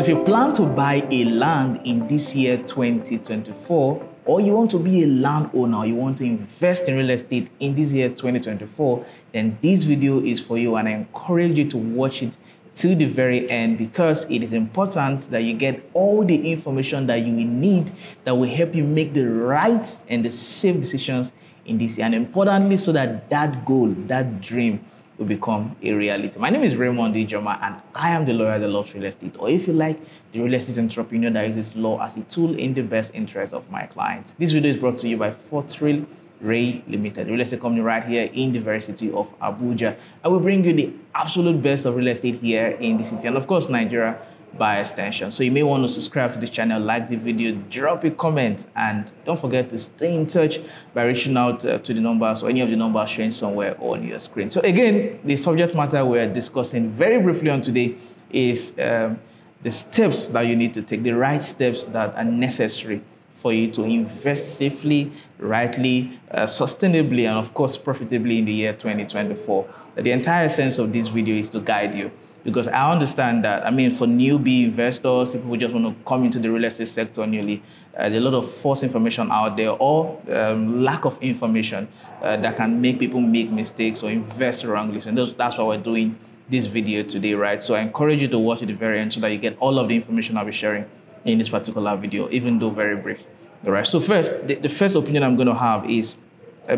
you plan to buy a land in this year 2024, or you want to be a landowner, you want to invest in real estate in this year 2024, then this video is for you, and I encourage you to watch it to the very end, because it is important that you get all the information that you will need that will help you make the right and the safe decisions in this year, and importantly, so that that goal, that dream will become a reality. My name is Raymond Ijoma, and I am the lawyer that loves real estate, or if you like, the real estate entrepreneur that uses law as a tool in the best interest of my clients. This video is brought to you by Fortreal Rei Ltd, a real estate company right here in the very city of Abuja. I will bring you the absolute best of real estate here in the city, and of course, Nigeria by extension. So you may want to subscribe to the channel, like the video, drop a comment, and don't forget to stay in touch by reaching out to the numbers or any of the numbers showing somewhere on your screen. So again, the subject matter we're discussing very briefly on today is the steps that you need to take, the right steps that are necessary for you to invest safely, rightly, sustainably, and of course profitably in the year 2024. The entire sense of this video is to guide you, because I understand that, for newbie investors, people who just want to come into the real estate sector newly, there's a lot of false information out there, or lack of information that can make people make mistakes or invest wrongly. So that's why we're doing this video today, right? So I encourage you to watch it to the very end so that you get all of the information I'll be sharing in this particular video, even though very brief. All right, so first, the first opinion I'm going to have is,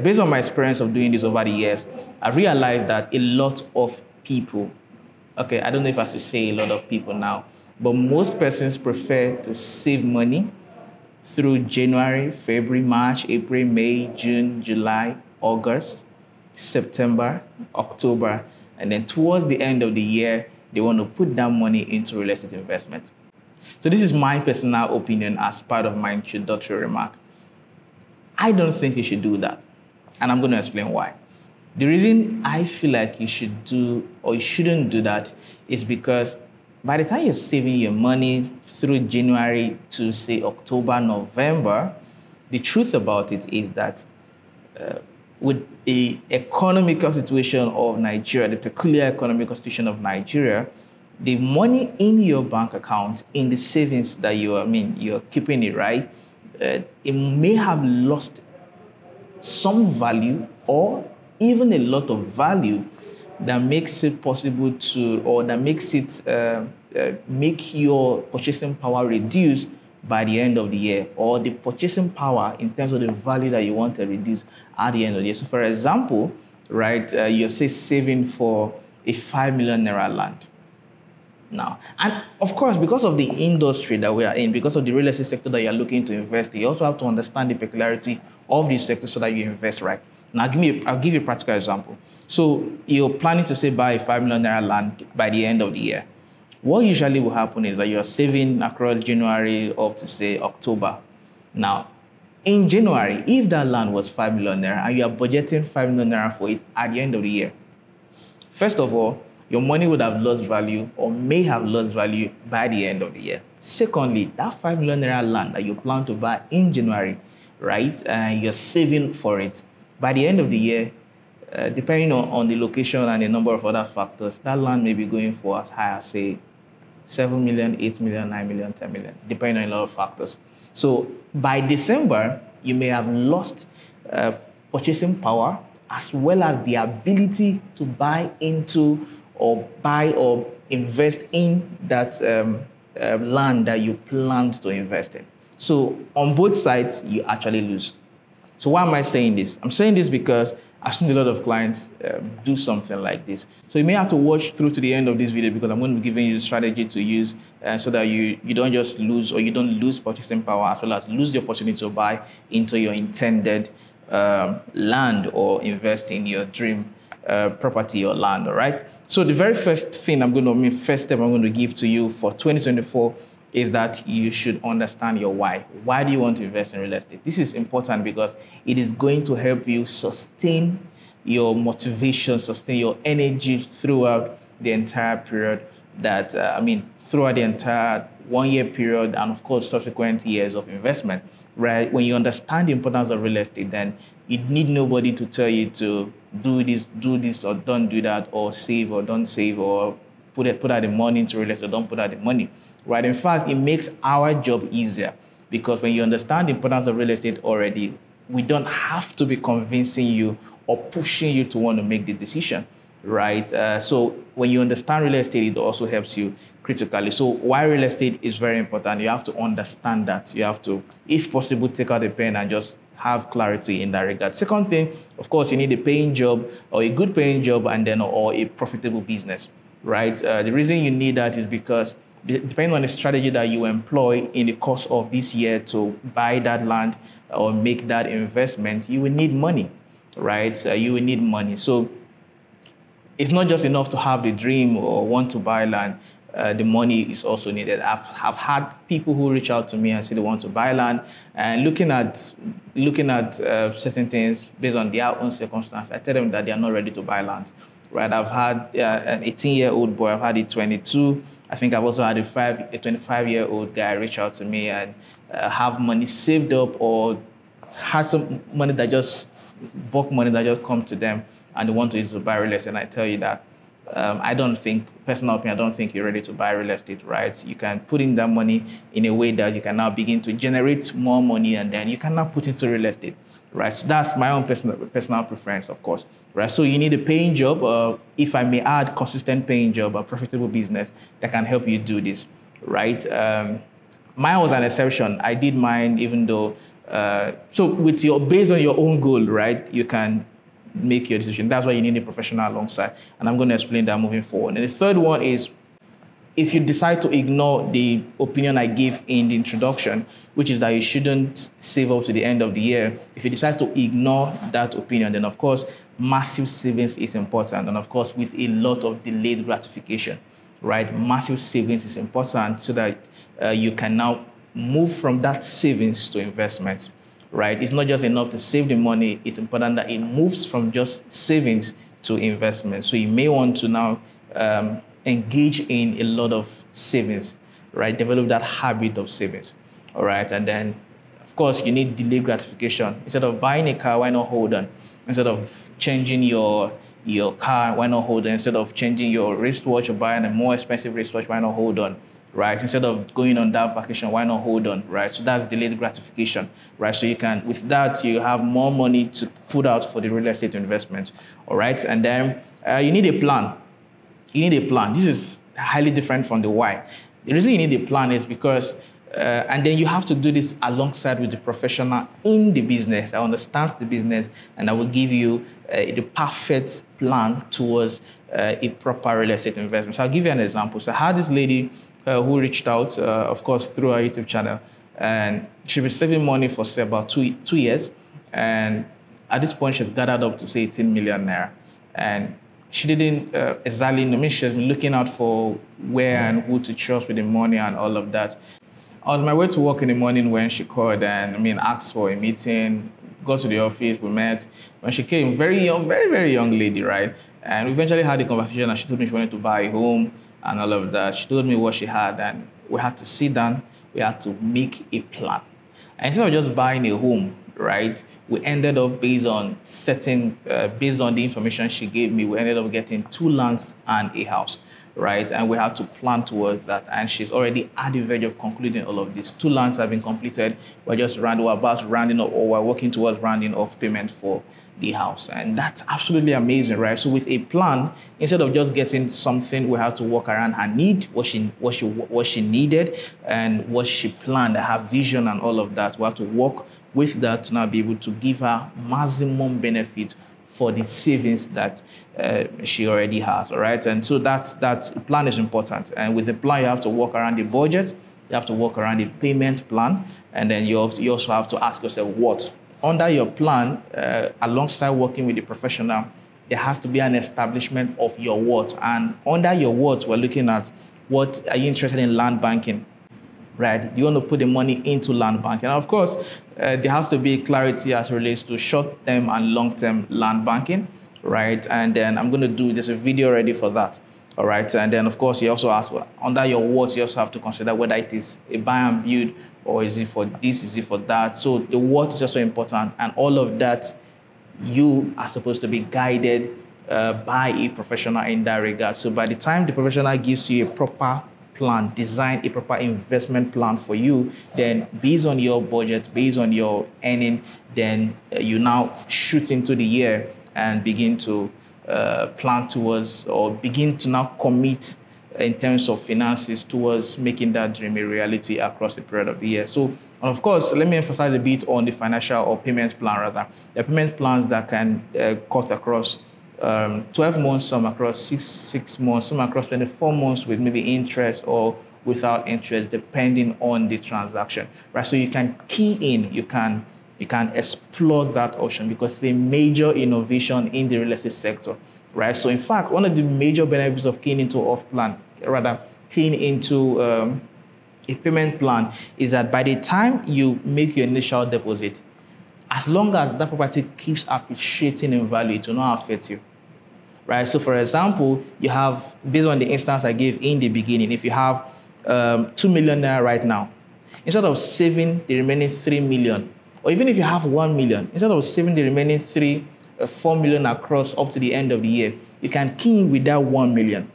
based on my experience of doing this over the years, I realized that a lot of people, okay, I don't know if I should say a lot of people now, but most persons prefer to save money through January, February, March, April, May, June, July, August, September, October, and then towards the end of the year, they want to put that money into real estate investment. So this is my personal opinion as part of my introductory remark. I don't think you should do that, and I'm going to explain why. The reason I feel like you should do or you shouldn't do that is because by the time you're saving your money through January to say October, November, the truth about it is that with the economical situation of Nigeria, the peculiar economical situation of Nigeria, the money in your bank account, in the savings that you're keeping it, right? It may have lost some value or even a lot of value that makes it possible to, or that makes it make your purchasing power reduce by the end of the year, or the purchasing power in terms of the value that you want to reduce at the end of the year. So for example, right, you're say saving for a 5 million naira land. Now, and of course, because of the industry that we are in, because of the real estate sector that you're looking to invest in, you also have to understand the peculiarity of this sector so that you invest right. Now, I'll give you a practical example. So you're planning to say buy a 5 million naira land by the end of the year. What usually will happen is that you're saving across January up to say October. Now, in January, if that land was 5 million naira and you are budgeting 5 million naira for it at the end of the year, first of all, your money would have lost value or may have lost value by the end of the year. Secondly, that 5 million naira land that you plan to buy in January, right, you're saving for it. By the end of the year, depending on the location and a number of other factors, that land may be going for as high as, say, 7 million, 8 million, 9 million, 10 million, depending on a lot of factors. So by December, you may have lost purchasing power as well as the ability to buy into or buy or invest in that land that you planned to invest in. So on both sides, you actually lose. So why am I saying this? I'm saying this because I've seen a lot of clients do something like this. So you may have to watch through to the end of this video, because I'm going to be giving you the strategy to use so that you don't just lose, or you don't lose purchasing power, as well as lose the opportunity to buy into your intended land or invest in your dream property or land, all right? So the very first thing first step I'm going to give to you for 2024 is that you should understand your why. Why do you want to invest in real estate? This is important because it is going to help you sustain your motivation, sustain your energy throughout the entire period that, throughout the entire 1 year period, and of course, subsequent years of investment, right? When you understand the importance of real estate, then you need nobody to tell you to do this or don't do that, or save or don't save, or put out the money into real estate or don't put out the money. right? In fact, it makes our job easier because when you understand the importance of real estate already, we don't have to be convincing you or pushing you to want to make the decision, right? So when you understand real estate, it also helps you critically. So why real estate is very important, you have to understand that. You have to, if possible, take out a pen and just have clarity in that regard. Second thing, of course, you need a paying job or a good paying job and then or a profitable business, right? The reason you need that is because depending on the strategy that you employ in the course of this year to buy that land or make that investment, you will need money, right? You will need money. So it's not just enough to have the dream or want to buy land. The money is also needed. I've had people who reach out to me and say they want to buy land, and looking at certain things based on their own circumstances, I tell them that they are not ready to buy land. Right? I've had an 18-year-old boy. I've had a 22. I think I've also had a 25-year-old guy reach out to me and have money saved up or had some money that just bulk money that just come to them and they want to use to buy real estate. And I tell you that I don't think, personal opinion, I don't think you're ready to buy real estate, right? You can put in that money in a way that you can now begin to generate more money and then you can now put into real estate, right? So that's my own personal preference, of course, right? So you need a paying job, if I may add, consistent paying job, a profitable business that can help you do this, right? Mine was an exception. I did mine even though, so with based on your own goal, right? You can make your decision. That's why you need a professional alongside. And I'm going to explain that moving forward. And the third one is, if you decide to ignore the opinion I gave in the introduction, which is that you shouldn't save up to the end of the year, if you decide to ignore that opinion, then of course, massive savings is important. And of course, with a lot of delayed gratification, right? Massive savings is important so that you can now move from that savings to investment. Right? It's not just enough to save the money. It's important that it moves from just savings to investment. So you may want to now engage in a lot of savings, right? Develop that habit of savings, all right? And then, of course, you need delayed gratification. Instead of buying a car, why not hold on? Instead of changing your car, why not hold on? Instead of changing your wristwatch or buying a more expensive wristwatch, why not hold on? Right? Instead of going on that vacation, why not hold on, right? So that's delayed gratification, right? So you can, with that, you have more money to put out for the real estate investment, all right? And then you need a plan. You need a plan. This is highly different from the why. The reason you need a plan is because, and then you have to do this alongside with the professional in the business that understands the business and that will give you the perfect plan towards a proper real estate investment. So I'll give you an example. So I had this lady who reached out, of course, through our YouTube channel. And she was saving money for, say, about two years. And at this point, she's gathered up to, say, 18 million naira. And she didn't exactly know. I mean, she's been looking out for where and who to trust with the money and all of that. I was on my way to work in the morning when she called and, asked for a meeting, got to the office, we met. When she came, very young, very, very young lady, right? And we eventually had a conversation and she told me she wanted to buy a home and all of that. She told me what she had and we had to sit down, we had to make a plan. And instead of just buying a home, right, we ended up based on the information she gave me, we ended up getting 2 lands and a house, right? And we had to plan towards that. And she's already at the verge of concluding all of this. 2 lands have been completed. We're about rounding up, or we're working towards rounding off payment for the house. And that's absolutely amazing, right? So with a plan, instead of just getting something, we have to work around her need, what she needed and what she planned, her vision and all of that. We have to work with that to now be able to give her maximum benefit for the savings that she already has, all right? And so that plan is important. And with the plan, you have to work around the budget, you have to work around the payment plan, and then you also have to ask yourself what. Under your plan, alongside working with the professional, there has to be an establishment of your what. And under your what, we're looking at what are you interested in land banking, right? You want to put the money into land banking. And of course, there has to be clarity as it relates to short-term and long-term land banking, right? And then I'm going to do just a video ready for that, all right? And then, of course, you also ask, under your what, you also have to consider whether it is a buy and build, or is it for this, is it for that? So the what is also important, and all of that, you are supposed to be guided by a professional in that regard. So by the time the professional gives you a proper plan, design a proper investment plan for you, then based on your budget, based on your earning, then you now shoot into the year and begin to plan towards, or begin to now commit in terms of finances towards making that dream a reality across the period of the year. So, and of course, let me emphasize a bit on the financial or payments plan rather. The payment plans that can cut across 12 months, some across six months, some across 24 months with maybe interest or without interest, depending on the transaction, right? So you can key in, you can explore that option because it's a major innovation in the real estate sector, right? So in fact, one of the major benefits of keying into keying into a payment plan is that by the time you make your initial deposit, as long as that property keeps appreciating in value, it will not affect you, right? So for example, you have, based on the instance I gave in the beginning, if you have 2 million naira right now, instead of saving the remaining 3 million, or even if you have 1 million, instead of saving the remaining 4 million across up to the end of the year, you can key in with that 1 million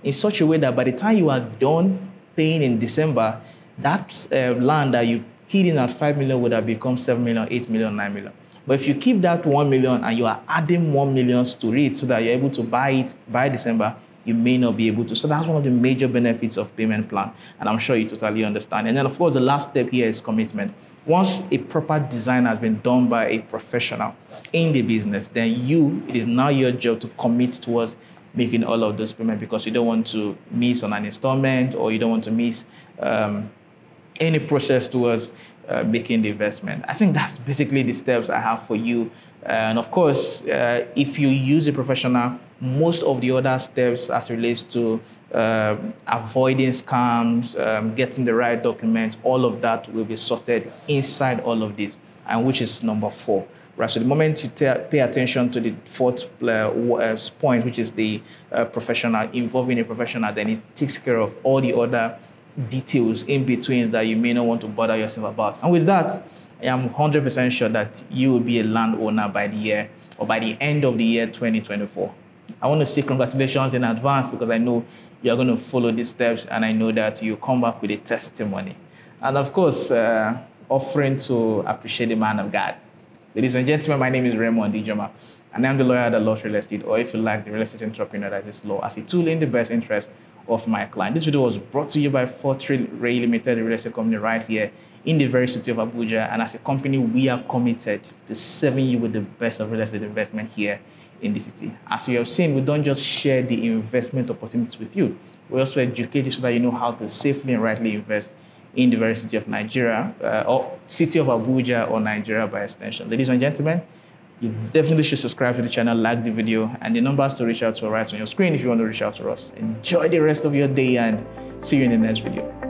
in such a way that by the time you are done paying in December, that land that you keyed in at 5 million would have become 7 million, 8 million, 9 million. But if you keep that 1 million and you are adding 1 million to it so that you're able to buy it by December, you may not be able to. So that's one of the major benefits of payment plan. And I'm sure you totally understand. And then of course, the last step here is commitment. Once a proper design has been done by a professional in the business, then it is now your job to commit towards making all of those payments because you don't want to miss on an installment or you don't want to miss any process towards making the investment. I think that's basically the steps I have for you. And of course, if you use a professional, most of the other steps as it relates to avoiding scams, getting the right documents, all of that will be sorted inside all of this, and which is number 4. Right, so the moment you pay attention to the 4th point, which is the professional, involving a professional, then it takes care of all the other details in between that you may not want to bother yourself about. And with that, I am 100% sure that you will be a landowner by the year or by the end of the year 2024. I want to say congratulations in advance because I know you're going to follow these steps and I know that you come back with a testimony. And of course, offering to appreciate the man of God. Ladies and gentlemen, my name is Raymond Dijoma, and I'm the lawyer that loves real estate, or if you like, the real estate entrepreneur that is law, as a tool in the best interest of my client. This video was brought to you by Fortreal Rei Ltd, the real estate company right here in the very city of Abuja. And as a company, we are committed to serving you with the best of real estate investment here in the city. As you have seen, we don't just share the investment opportunities with you. We also educate you so that you know how to safely and rightly invest in the very city of Nigeria, or city of Abuja, or Nigeria by extension. Ladies and gentlemen, you definitely should subscribe to the channel, like the video, and the numbers to reach out to are right on your screen if you want to reach out to us. Enjoy the rest of your day and see you in the next video.